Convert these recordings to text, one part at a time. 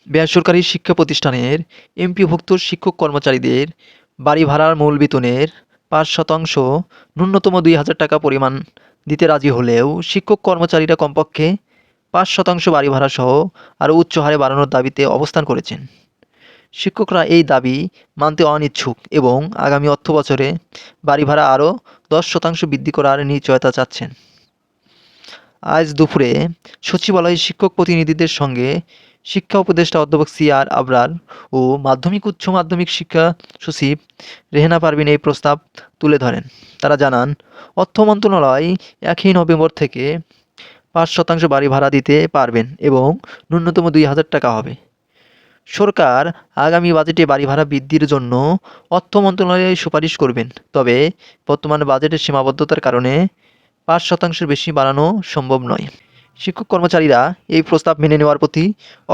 বেসরকারি শিক্ষা প্রতিষ্ঠানের এমপিওভুক্ত শিক্ষক কর্মচারীদের বাড়ি ভাড়ার মূল বেতনের ৫% ন্যূনতম ২,০০০ টাকা পরিমাণ দিতে রাজি হলেও শিক্ষক কর্মচারীরা কমপক্ষে ৫% বাড়ি ভাড়াসহ আরও উচ্চ হারে বাড়ানোর দাবিতে অবস্থান করেছেন। শিক্ষকরা এই দাবি মানতে অনিচ্ছুক এবং আগামী অর্থবছরে বাড়ি ভাড়া আরও ১০% বৃদ্ধি করার নিশ্চয়তা চাচ্ছেন। আজ দুপুরে সচিবালয়ে শিক্ষক প্রতিনিধিদের সঙ্গে শিক্ষা উপদেষ্টা অধ্যাপক সি.আর. আবরার ও মাধ্যমিক উচ্চ মাধ্যমিক শিক্ষা সচিব রেহেনা পারভীন এই প্রস্তাব তুলে ধরেন। তারা জানান, অর্থ মন্ত্রণালয় ১ নভেম্বর থেকে ৫% বাড়ি ভাড়া দিতে পারবেন এবং ন্যূনতম ২,০০০ টাকা হবে। সরকার আগামী বাজেটে বাড়ি ভাড়া বৃদ্ধির জন্য অর্থ মন্ত্রণালয়ে সুপারিশ করবেন, তবে বর্তমান বাজেটের সীমাবদ্ধতার কারণে ৫%-এর বেশি বাড়ানো সম্ভব নয়। শিক্ষক কর্মচারীরা এই প্রস্তাব মেনে নেওয়ার প্রতি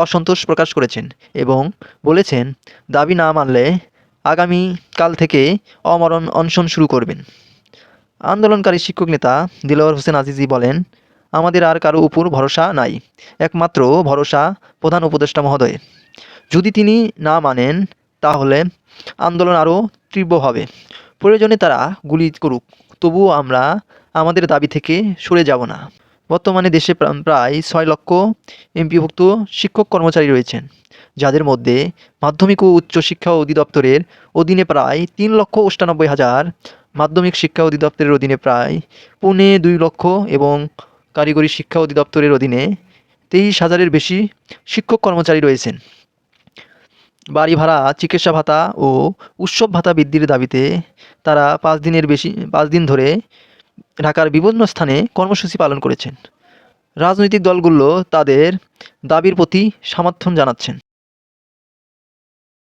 অসন্তোষ প্রকাশ করেছেন এবং বলেছেন, দাবি না মানলে আগামী কাল থেকে অমরণ অনশন শুরু করবেন। আন্দোলনকারী শিক্ষক নেতা দিলওয়ার হোসেন আজিজি বলেন, আমাদের আর কারো উপর ভরসা নাই, একমাত্র ভরসা প্রধান উপদেষ্টা মহোদয়ের। যদি তিনি না মানেন তাহলে আন্দোলন আরও তীব্র হবে। প্রয়োজনে তারা গুলি করুক, তবুও আমরা আমাদের দাবি থেকে সরে যাব না। বর্তমানে দেশে প্রায় ৬ লক্ষ এমপিওভুক্ত শিক্ষক কর্মচারী রয়েছেন, যাদের মধ্যে মাধ্যমিক ও উচ্চ শিক্ষা অধিদপ্তরের অধীনে প্রায় ৩,৯৮,০০০, মাধ্যমিক শিক্ষা অধিদপ্তরের অধীনে প্রায় ২.৫ লক্ষ এবং কারিগরি শিক্ষা অধিদপ্তরের অধীনে ২৩,০০০-এর বেশি শিক্ষক কর্মচারী রয়েছেন। বাড়ি ভাড়া, চিকিৎসা ভাতা ও উৎসব ভাতা বৃদ্ধির দাবিতে তারা ৫ দিন ধরে ঢাকার বিভিন্ন স্থানে কর্মসূচি পালন করেছেন। রাজনৈতিক দলগুলো তাদের দাবির প্রতি সমর্থন জানাচ্ছেন।